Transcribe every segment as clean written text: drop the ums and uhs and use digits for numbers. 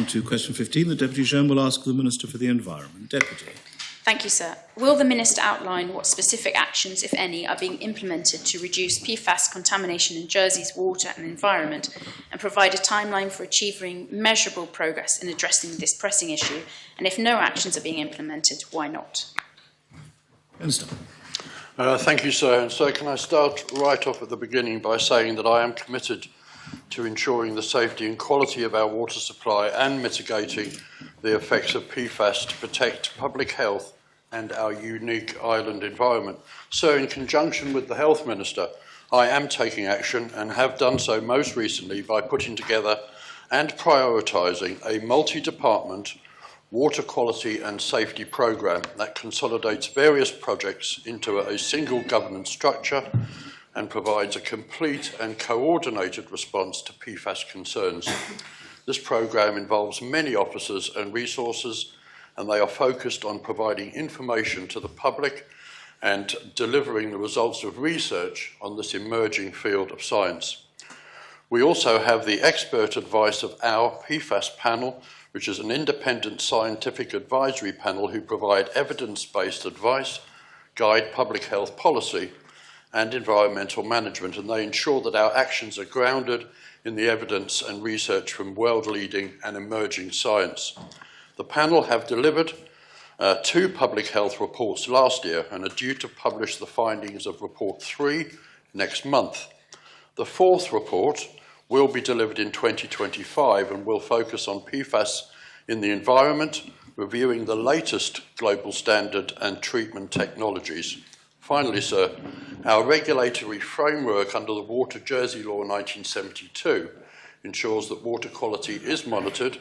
To question 15, the Deputy Jeune will ask the Minister for the Environment. Deputy. Thank you, sir. Will the Minister outline what specific actions, if any, are being implemented to reduce PFAS contamination in Jersey's water and environment, and provide a timeline for achieving measurable progress in addressing this pressing issue? And if no actions are being implemented, why not? Minister. Thank you, sir. And so can I start right off at the beginning by saying that I am committed to ensuring the safety and quality of our water supply and mitigating the effects of PFAS to protect public health and our unique island environment. So in conjunction with the Health Minister, I am taking action and have done so most recently by putting together and prioritising a multi-department water quality and safety programme that consolidates various projects into a single governance structure and provides a complete and coordinated response to PFAS concerns. This programme involves many officers and resources, and they are focused on providing information to the public and delivering the results of research on this emerging field of science. We also have the expert advice of our PFAS panel, which is an independent scientific advisory panel who provide evidence-based advice, guide public health policy and environmental management, and they ensure that our actions are grounded in the evidence and research from world-leading and emerging science. The panel have delivered 2 public health reports last year and are due to publish the findings of Report 3 next month. The 4th report will be delivered in 2025 and will focus on PFAS in the environment, reviewing the latest global standard and treatment technologies. Finally, sir, our regulatory framework under the Water Jersey Law 1972 ensures that water quality is monitored,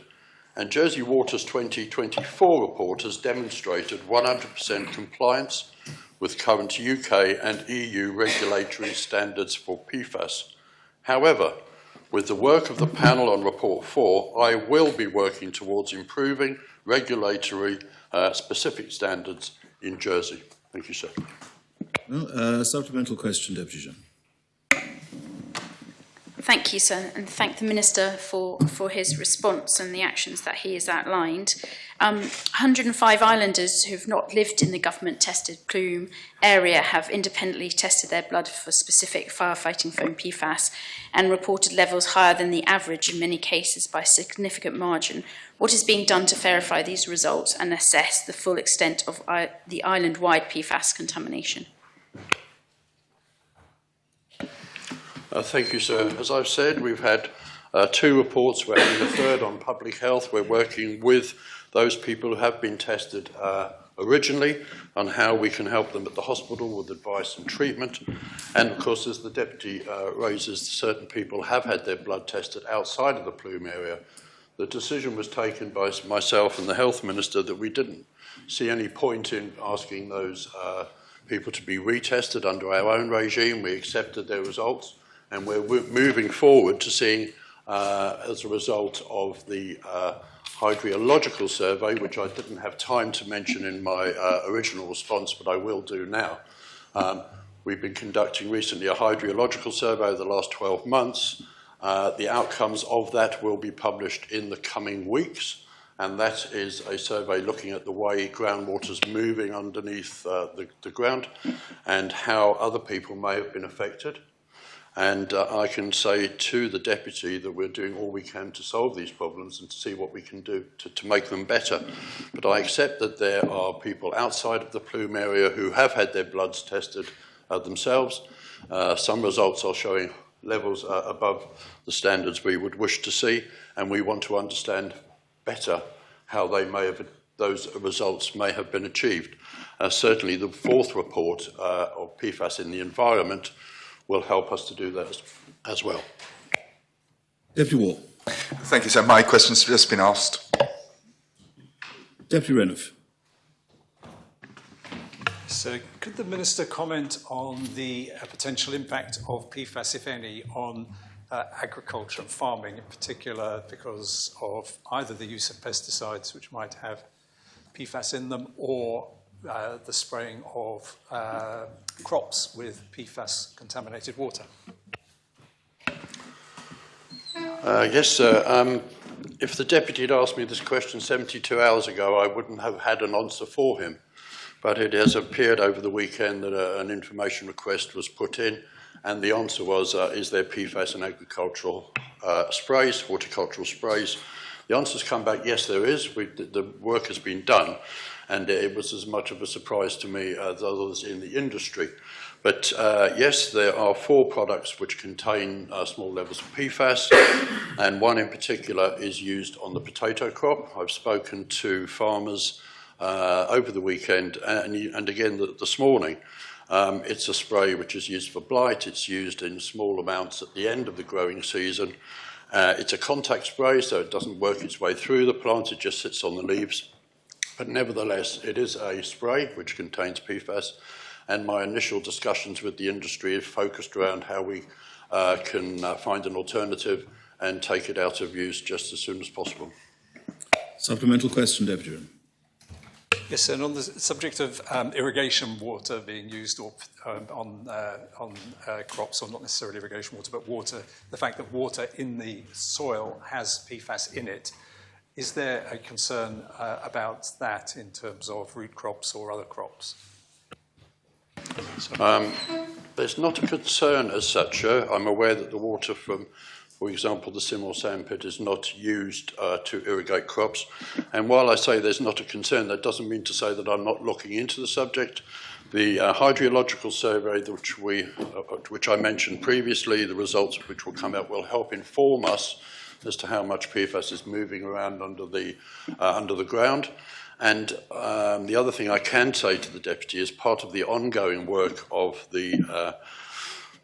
and Jersey Water's 2024 report has demonstrated 100% compliance with current UK and EU regulatory standards for PFAS. However, with the work of the panel on Report 4, I will be working towards improving regulatory specific standards in Jersey. Thank you, sir. Well, supplemental question, Deputy Jeune. Thank you, sir, and thank the Minister for his response and the actions that he has outlined. 105 islanders who have not lived in the government-tested plume area have independently tested their blood for specific firefighting foam PFAS and reported levels higher than the average in many cases by a significant margin. What is being done to verify these results and assess the full extent of the island-wide PFAS contamination? Thank you, sir. As I've said, we've had 2 reports. We're having a 3rd on public health. We're working with those people who have been tested originally on how we can help them at the hospital with advice and treatment. And of course, as the Deputy raises, certain people have had their blood tested outside of the plume area. The decision was taken by myself and the Health Minister that we didn't see any point in asking those people to be retested under our own regime. We accepted their results. And we're moving forward to seeing, as a result of the hydrological survey, which I didn't have time to mention in my original response, but I will do now. We've been conducting recently a hydrological survey over the last 12 months. The outcomes of that will be published in the coming weeks, and that is a survey looking at the way groundwater is moving underneath the ground and how other people may have been affected. And I can say to the Deputy that we're doing all we can to solve these problems and to see what we can do to make them better. But I accept that there are people outside of the plume area who have had their bloods tested themselves. Some results are showing levels above the standards we would wish to see, and we want to understand better how those results may have been achieved. Certainly the 4th report of PFAS in the environment will help us to do that as well. Deputy Wall. Thank you, sir. My question's just been asked. Deputy Renouf. So could the Minister comment on the potential impact of PFAS, if any, on agriculture and farming in particular, because of either the use of pesticides, which might have PFAS in them, or the spraying of crops with PFAS-contaminated water? Yes, sir. If the Deputy had asked me this question 72 hours ago, I wouldn't have had an answer for him. But it has appeared over the weekend that an information request was put in, and the answer was, is there PFAS in agricultural sprays, horticultural sprays? The answer's come back, yes, there is. The work has been done, and it was as much of a surprise to me as others in the industry. But yes, there are 4 products which contain small levels of PFAS, and one in particular is used on the potato crop. I've spoken to farmers over the weekend and again this morning. It's a spray which is used for blight. It's used in small amounts at the end of the growing season. It's a contact spray, so it doesn't work its way through the plant, it just sits on the leaves. But nevertheless, it is a spray which contains PFAS, and my initial discussions with the industry have focused around how we can find an alternative and take it out of use just as soon as possible. Supplemental question, Deputy Jeune. Yes, and on the subject of irrigation water being used on crops, or not necessarily irrigation water, but water, the fact that water in the soil has PFAS in it, is there a concern about that in terms of root crops or other crops? There's not a concern as such. I'm aware that the water from, for example, the Sim or sandpit is not used to irrigate crops. And while I say there's not a concern, that doesn't mean to say that I'm not looking into the subject. The hydrological survey, which I mentioned previously, the results of which will come out, will help inform us as to how much PFAS is moving around under the ground. And the other thing I can say to the Deputy is part of the ongoing work of the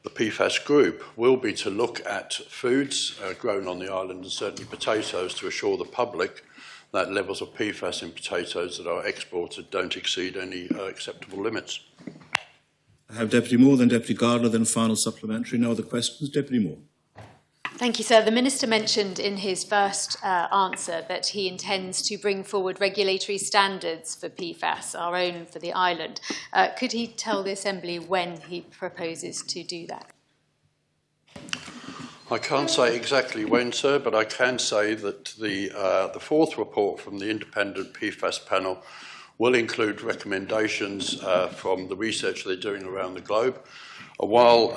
PFAS group will be to look at foods grown on the island, and certainly potatoes, to assure the public that levels of PFAS in potatoes that are exported don't exceed any acceptable limits. I have Deputy Moore, then Deputy Gardner, then final supplementary. No other questions? Deputy Moore. Thank you, sir. The Minister mentioned in his first answer that he intends to bring forward regulatory standards for PFAS, our own for the island. Could he tell the Assembly when he proposes to do that? I can't say exactly when, sir, but I can say that the 4th report from the independent PFAS panel will include recommendations from the research they're doing around the globe. While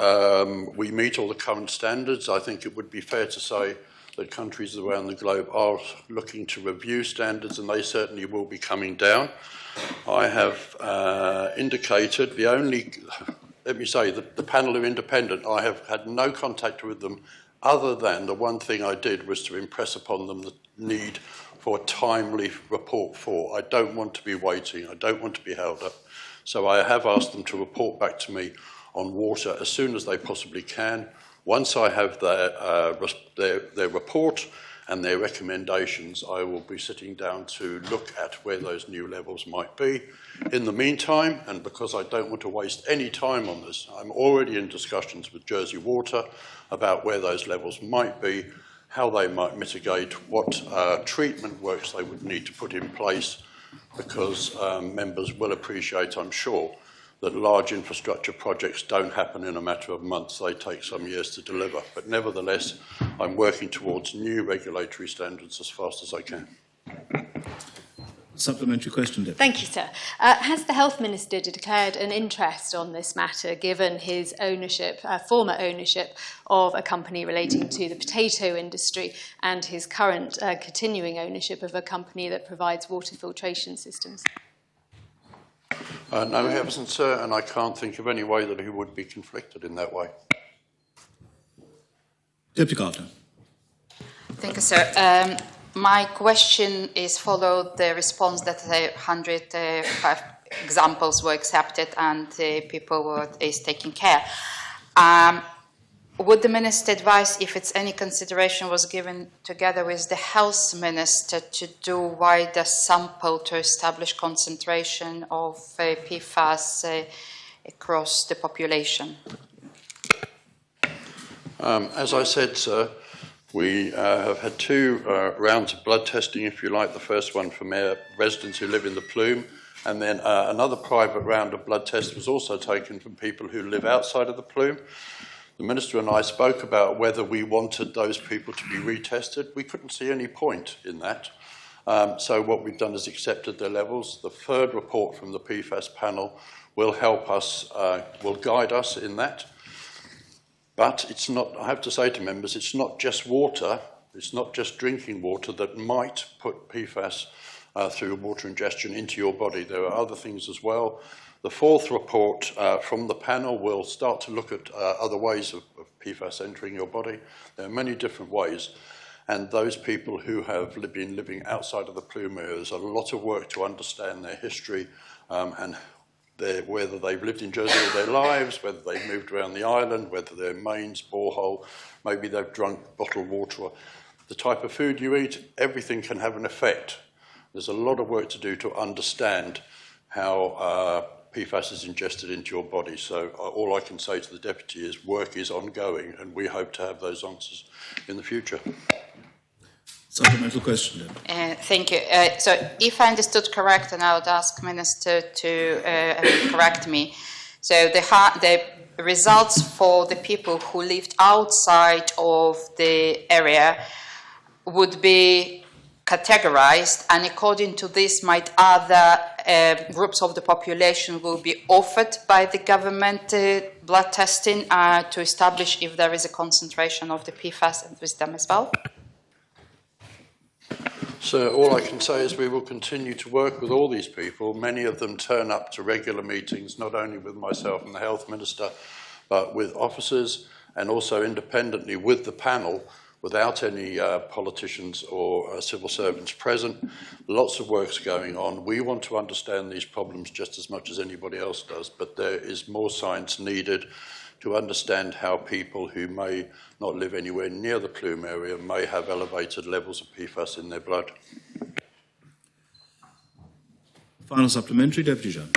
we meet all the current standards, I think it would be fair to say that countries around the globe are looking to review standards, and they certainly will be coming down. I have indicated let me say, the panel are independent. I have had no contact with them other than the one thing I did was to impress upon them the need for a timely report I don't want to be waiting. I don't want to be held up. So I have asked them to report back to me on water as soon as they possibly can. Once I have their report and their recommendations, I will be sitting down to look at where those new levels might be. In the meantime, and because I don't want to waste any time on this, I'm already in discussions with Jersey Water about where those levels might be, how they might mitigate, what treatment works they would need to put in place, because members will appreciate, I'm sure, that large infrastructure projects don't happen in a matter of months. They take some years to deliver. But nevertheless, I'm working towards new regulatory standards as fast as I can. Supplementary question, Deputy. Thank you, sir. Has the Health Minister declared an interest on this matter, given his ownership, former ownership of a company relating to the potato industry and his current continuing ownership of a company that provides water filtration systems? No, he hasn't, sir, and I can't think of any way that he would be conflicted in that way. Deputy Gardner. Thank you, sir. My question is followed the response that 105 examples were accepted and people is taking care. Would the Minister advise if it's any consideration was given together with the Health Minister to do wider sample to establish concentration of PFAS across the population? As I said, sir, we have had 2 rounds of blood testing, if you like. The first one from our residents who live in the plume, and then another private round of blood tests was also taken from people who live outside of the plume. The Minister and I spoke about whether we wanted those people to be retested. We couldn't see any point in that. So what we've done is accepted their levels. The third report from the PFAS panel will help us, will guide us in that. But it's not, I have to say to members, it's not just water, it's not just drinking water that might put PFAS through water ingestion into your body. There are other things as well. The fourth report from the panel will start to look at other ways of PFAS entering your body. There are many different ways. And those people who have been living outside of the plume area, there's a lot of work to understand their history and whether they've lived in Jersey all their lives, whether they've moved around the island, whether they're mains, borehole, maybe they've drunk bottled water. The type of food you eat, everything can have an effect. There's a lot of work to do to understand how PFAS is ingested into your body. So all I can say to the Deputy is work is ongoing and we hope to have those answers in the future. Supplemental question, then. Thank you. So if I understood correct, and I would ask Minister to correct me, so the results for the people who lived outside of the area would be categorized, and according to this, might other groups of the population will be offered by the government blood testing to establish if there is a concentration of the PFAS with them as well? So all I can say is we will continue to work with all these people. Many of them turn up to regular meetings, not only with myself and the Health Minister, but with officers and also independently with the panel, without any politicians or civil servants present. Lots of work's going on. We want to understand these problems just as much as anybody else does, but there is more science needed to understand how people who may not live anywhere near the plume area may have elevated levels of PFAS in their blood. Final supplementary, Deputy Jeune.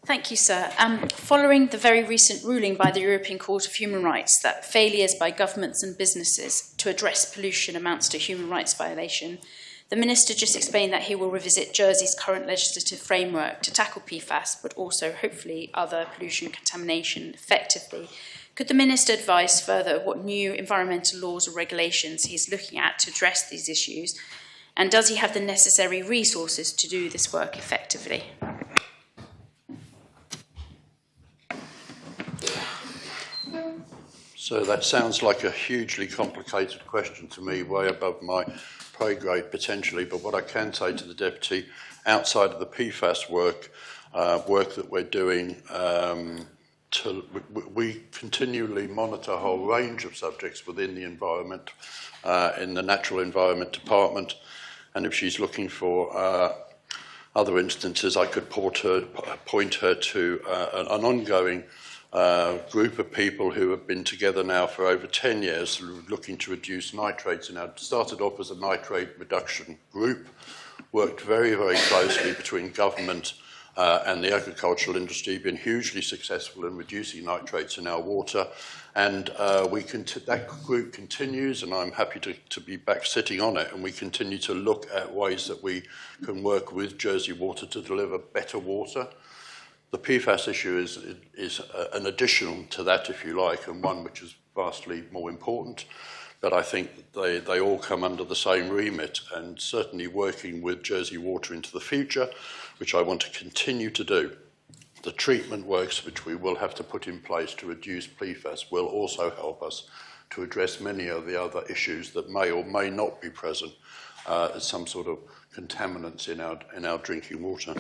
Thank you, sir. Following the very recent ruling by the European Court of Human Rights that failures by governments and businesses to address pollution amounts to human rights violation, the Minister just explained that he will revisit Jersey's current legislative framework to tackle PFAS, but also, hopefully, other pollution and contamination effectively. Could the Minister advise further what new environmental laws or regulations he is looking at to address these issues? And does he have the necessary resources to do this work effectively? So that sounds like a hugely complicated question to me, way above my pay grade potentially, but what I can say to the Deputy, outside of the PFAS work that we're doing, we continually monitor a whole range of subjects within the environment, in the Natural Environment Department, and if she's looking for other instances, I could point her to an ongoing group of people who have been together now for over 10 years looking to reduce nitrates. And it started off as a nitrate reduction group, worked very, very closely between government and the agricultural industry, been hugely successful in reducing nitrates in our water. And that group continues, and I'm happy to be back sitting on it, and we continue to look at ways that we can work with Jersey Water to deliver better water. The PFAS issue is an addition to that, if you like, and one which is vastly more important. But I think they all come under the same remit, and certainly working with Jersey Water into the future, which I want to continue to do. The treatment works which we will have to put in place to reduce PFAS will also help us to address many of the other issues that may or may not be present as some sort of contaminants in our drinking water.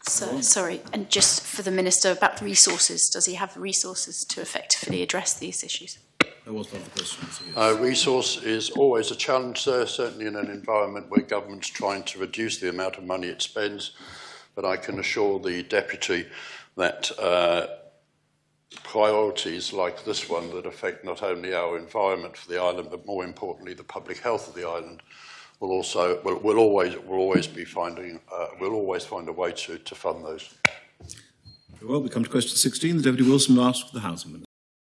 So, sorry, and just for the Minister about the resources, does he have the resources to effectively address these issues? That was one of the questions. Yes. Resource is always a challenge, sir, certainly in an environment where government's trying to reduce the amount of money it spends. But I can assure the Deputy that priorities like this one that affect not only our environment for the island, but more importantly the public health of the island, we'll always find a way to fund those. Very well, we come to question 16. The Deputy Wilson will ask the Housing Minister.